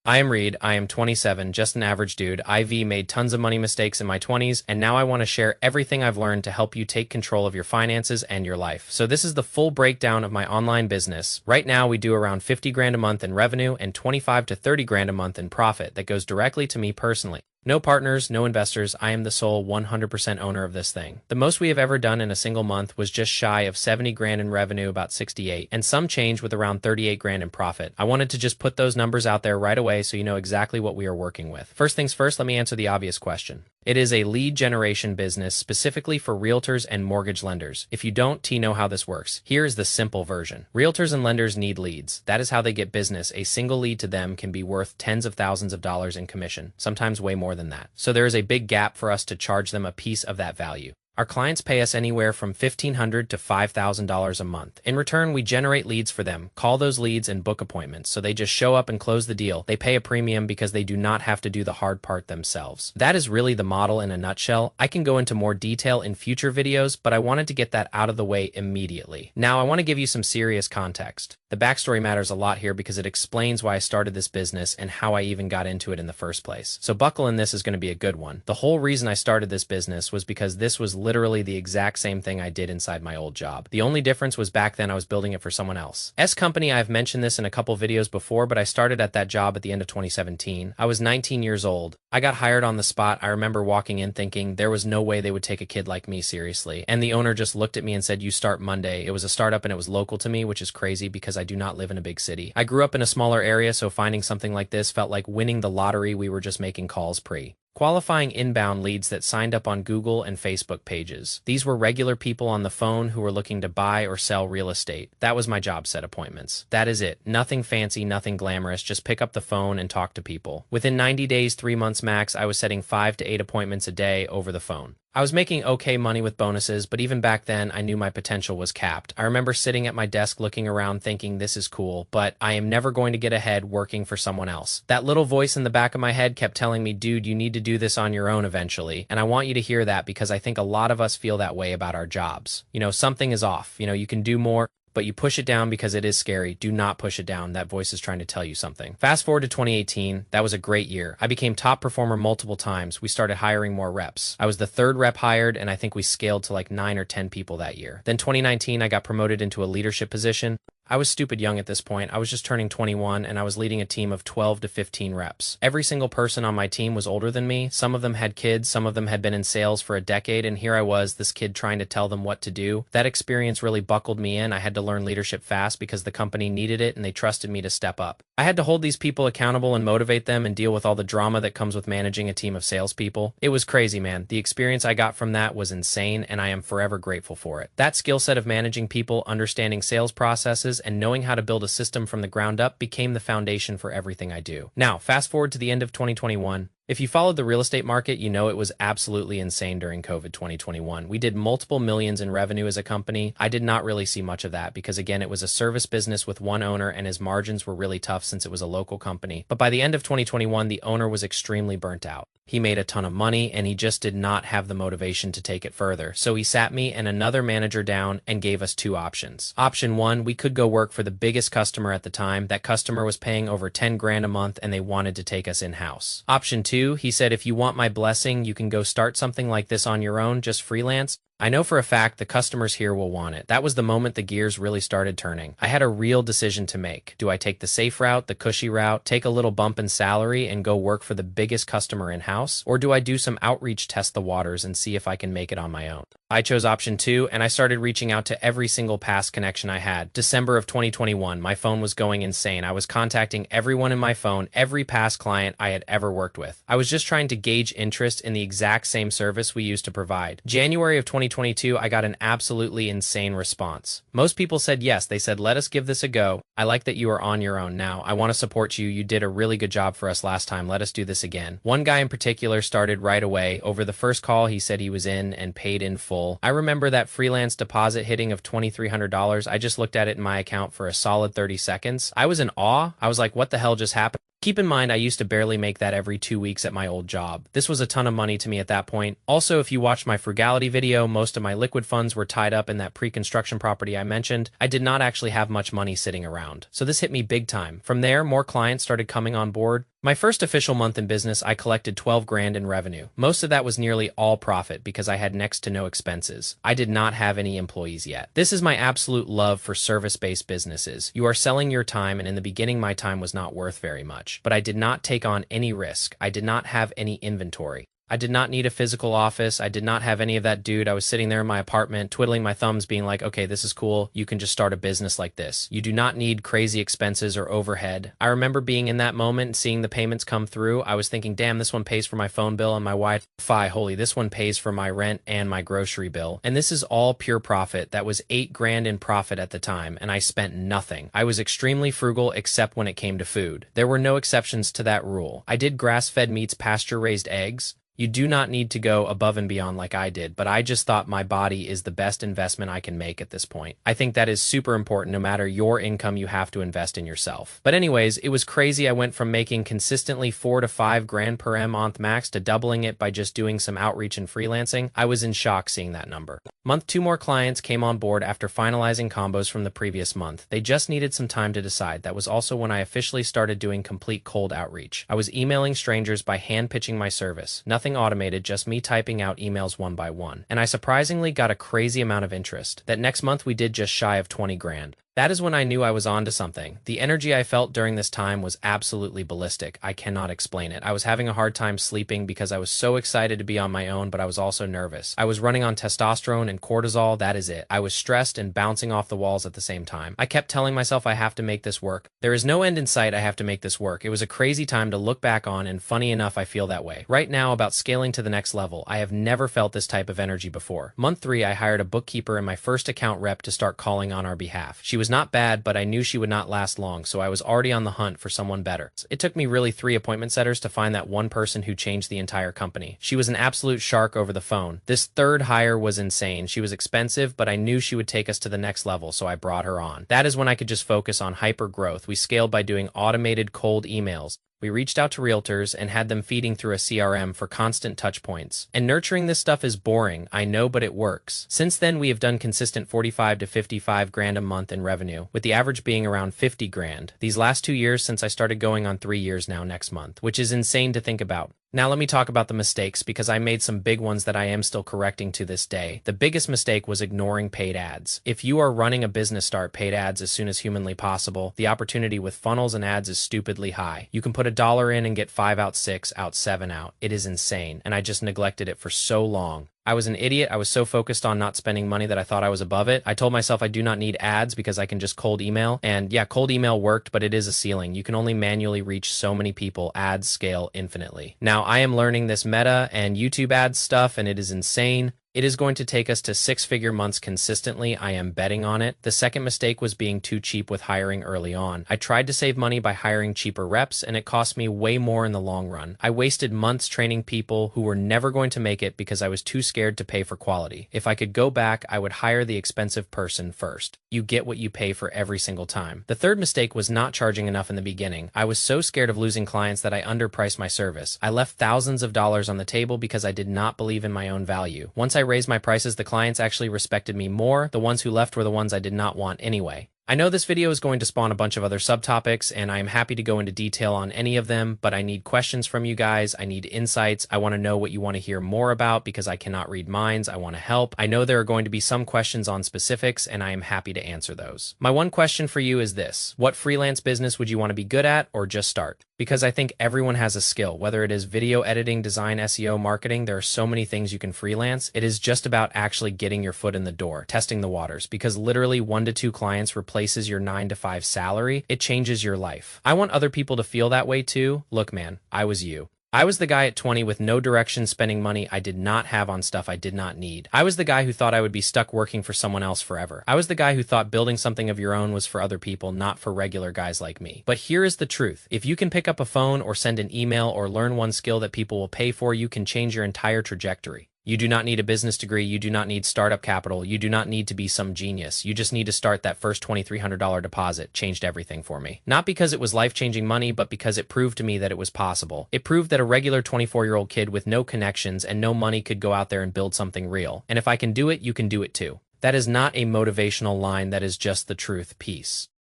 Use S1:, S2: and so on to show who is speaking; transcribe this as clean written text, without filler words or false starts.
S1: I am Reed. I am 27, just an average dude. IV made tons of money mistakes in my 20s, and now I want to share everything I've learned to help you take control of your finances and your life. So this is the full breakdown of my online business. Right now, we do around 50 grand a month in revenue and 25 to 30 grand a month in profit that goes directly to me personally. No partners, no investors. I am the sole 100% owner of this thing. The most we have ever done in a single month was just shy of 70 grand in revenue, about 68, and some change with around 38 grand in profit. I wanted to just put those numbers out there right away so you know exactly what we are working with. First things first, let me answer the obvious question. It is a lead generation business specifically for realtors and mortgage lenders. If you don't know how this works, here is the simple version. Realtors and lenders need leads. That is how they get business. A single lead to them can be worth tens of thousands of dollars in commission, sometimes way more than that. So there is a big gap for us to charge them a piece of that value. Our clients pay us anywhere from $1,500 to $5,000 a month. In return, we generate leads for them, call those leads, and book appointments. So they just show up and close the deal. They pay a premium because they do not have to do the hard part themselves. That is really the model in a nutshell. I can go into more detail in future videos, but I wanted to get that out of the way immediately. Now, I want to give you some serious context. The backstory matters a lot here because it explains why I started this business and how I even got into it in the first place. So buckle in, this is going to be a good one. The whole reason I started this business was because this was literally the exact same thing I did inside my old job. The only difference was back then I was building it for someone else. Company, I've mentioned this in a couple videos before, but I started at that job at the end of 2017. I was 19 years old. I got hired on the spot. I remember walking in thinking there was no way they would take a kid like me seriously. And the owner just looked at me and said, "You start Monday." It was a startup and it was local to me, which is crazy because I do not live in a big city. I grew up in a smaller area, so finding something like this felt like winning the lottery. We were just making calls qualifying inbound leads that signed up on Google and Facebook pages. These were regular people on the phone who were looking to buy or sell real estate. That was my job, set appointments. That is it. Nothing fancy, nothing glamorous, just pick up the phone and talk to people. Within 90 days, 3 months max, I was setting 5 to 8 appointments a day over the phone. I was making okay money with bonuses, but even back then, I knew my potential was capped. I remember sitting at my desk looking around thinking this is cool, but I am never going to get ahead working for someone else. That little voice in the back of my head kept telling me, "Dude, you need to do this on your own eventually." And I want you to hear that because I think a lot of us feel that way about our jobs. Something is off. You can do more, but you push it down because it is scary. Do not push it down. That voice is trying to tell you something. Fast forward to 2018. That was a great year. I became top performer multiple times. We started hiring more reps. I was the third rep hired, and I think we scaled to like 9 or 10 people that year. Then 2019, I got promoted into a leadership position. I was stupid young at this point. I was just turning 21 and I was leading a team of 12 to 15 reps. Every single person on my team was older than me. Some of them had kids, some of them had been in sales for a decade, and here I was, this kid trying to tell them what to do. That experience really buckled me in. I had to learn leadership fast because the company needed it and they trusted me to step up. I had to hold these people accountable and motivate them and deal with all the drama that comes with managing a team of salespeople. It was crazy, man. The experience I got from that was insane, and I am forever grateful for it. That skill set of managing people, understanding sales processes, and knowing how to build a system from the ground up became the foundation for everything I do. Now, fast forward to the end of 2021. If you followed the real estate market, you know it was absolutely insane during COVID 2021. We did multiple millions in revenue as a company. I did not really see much of that because, again, it was a service business with one owner and his margins were really tough since it was a local company. But by the end of 2021, the owner was extremely burnt out. He made a ton of money and he just did not have the motivation to take it further. So he sat me and another manager down and gave us two options. Option one, we could go work for the biggest customer at the time. That customer was paying over 10 grand a month and they wanted to take us in-house. Option two, he said, if you want my blessing, you can go start something like this on your own, just freelance. I know for a fact the customers here will want it. That was the moment the gears really started turning. I had a real decision to make. Do I take the safe route, the cushy route, take a little bump in salary and go work for the biggest customer in-house? Or do I do some outreach, test the waters, and see if I can make it on my own? I chose option two, and I started reaching out to every single past connection I had. December of 2021, my phone was going insane. I was contacting everyone in my phone, every past client I had ever worked with. I was just trying to gauge interest in the exact same service we used to provide. January of 2022, I got an absolutely insane response. Most people said yes. They said, "Let us give this a go. I like that you are on your own now. I want to support you. You did a really good job for us last time. Let us do this again." One guy in particular started right away. Over the first call, he said he was in and paid in full. I remember that freelance deposit hitting of $2,300. I just looked at it in my account for a solid 30 seconds. I was in awe. I was like, what the hell just happened? Keep in mind, I used to barely make that every 2 weeks at my old job. This was a ton of money to me at that point. Also, if you watched my frugality video, most of my liquid funds were tied up in that pre-construction property I mentioned. I did not actually have much money sitting around. So this hit me big time. From there, more clients started coming on board. My first official month in business, I collected 12 grand in revenue. Most of that was nearly all profit because I had next to no expenses. I did not have any employees yet. This is my absolute love for service-based businesses. You are selling your time, and in the beginning, my time was not worth very much. But I did not take on any risk. I did not have any inventory. I did not need a physical office. I did not have any of that, dude. I was sitting there in my apartment, twiddling my thumbs, being like, okay, this is cool. You can just start a business like this. You do not need crazy expenses or overhead. I remember being in that moment and seeing the payments come through. I was thinking, damn, this one pays for my phone bill and my Wi-Fi. Holy, this one pays for my rent and my grocery bill. And this is all pure profit. That was 8 grand in profit at the time, and I spent nothing. I was extremely frugal except when it came to food. There were no exceptions to that rule. I did grass-fed meats, pasture-raised eggs. You do not need to go above and beyond like I did, but I just thought my body is the best investment I can make at this point. I think that is super important. No matter your income, you have to invest in yourself. But anyways, it was crazy. I went from making consistently 4 to 5 grand per month max to doubling it by just doing some outreach and freelancing. I was in shock seeing that number. Month 2, more clients came on board after finalizing combos from the previous month. They just needed some time to decide. That was also when I officially started doing complete cold outreach. I was emailing strangers by hand pitching my service. Nothing automated, just me typing out emails one by one. And I surprisingly got a crazy amount of interest. That next month we did just shy of 20 grand. That is when I knew I was onto something. The energy I felt during this time was absolutely ballistic. I cannot explain it. I was having a hard time sleeping because I was so excited to be on my own, but I was also nervous. I was running on testosterone and cortisol, that is it. I was stressed and bouncing off the walls at the same time. I kept telling myself I have to make this work. There is no end in sight, I have to make this work. It was a crazy time to look back on, and funny enough, I feel that way. Right now, about scaling to the next level, I have never felt this type of energy before. Month 3, I hired a bookkeeper and my first account rep to start calling on our behalf. She was not bad, but I knew she would not last long, so I was already on the hunt for someone better. It took me really 3 appointment setters to find that one person who changed the entire company. She was an absolute shark over the phone. This third hire was insane. She was expensive, but I knew she would take us to the next level, so I brought her on. That is when I could just focus on hyper growth. We scaled by doing automated cold emails. We reached out to realtors and had them feeding through a CRM for constant touch points. And nurturing this stuff is boring, I know, but it works. Since then, we have done consistent 45 to 55 grand a month in revenue, with the average being around 50 grand. These last 2 years since I started going on 3 years now next month, which is insane to think about. Now let me talk about the mistakes, because I made some big ones that I am still correcting to this day. The biggest mistake was ignoring paid ads. If you are running a business, start paid ads as soon as humanly possible. The opportunity with funnels and ads is stupidly high. You can put $1 in and get 5 out, 6 out, 7 out. It is insane, and I just neglected it for so long. I was an idiot. I was so focused on not spending money that I thought I was above it. I told myself I do not need ads because I can just cold email. And yeah, cold email worked, but it is a ceiling. You can only manually reach so many people. Ads scale infinitely. Now, I am learning this Meta and YouTube ads stuff, and it is insane. It is going to take us to 6-figure months consistently. I am betting on it. The second mistake was being too cheap with hiring early on. I tried to save money by hiring cheaper reps, and it cost me way more in the long run. I wasted months training people who were never going to make it because I was too scared to pay for quality. If I could go back, I would hire the expensive person first. You get what you pay for every single time. The third mistake was not charging enough in the beginning. I was so scared of losing clients that I underpriced my service. I left thousands of dollars on the table because I did not believe in my own value. Once I raised my prices, the clients actually respected me more. The ones who left were the ones I did not want anyway. I know this video is going to spawn a bunch of other subtopics, and I am happy to go into detail on any of them, but I need questions from you guys. I need insights. I want to know what you want to hear more about because I cannot read minds. I want to help. I know there are going to be some questions on specifics, and I am happy to answer those. My one question for you is this: what freelance business would you want to be good at or just start? Because I think everyone has a skill, whether it is video editing, design, SEO, marketing. There are so many things you can freelance. It is just about actually getting your foot in the door, testing the waters, because literally 1 to 2 clients replaces your 9 to 5 salary. It changes your life. I want other people to feel that way too. Look, man, I was you. I was the guy at 20 with no direction, spending money I did not have on stuff I did not need. I was the guy who thought I would be stuck working for someone else forever. I was the guy who thought building something of your own was for other people, not for regular guys like me. But here is the truth. If you can pick up a phone or send an email or learn one skill that people will pay for, you can change your entire trajectory. You do not need a business degree. You do not need startup capital. You do not need to be some genius. You just need to start. That first $2,300 deposit changed everything for me. Not because it was life-changing money, but because it proved to me that it was possible. It proved that a regular 24-year-old kid with no connections and no money could go out there and build something real. And if I can do it, you can do it too. That is not a motivational line. That is just the truth. Peace.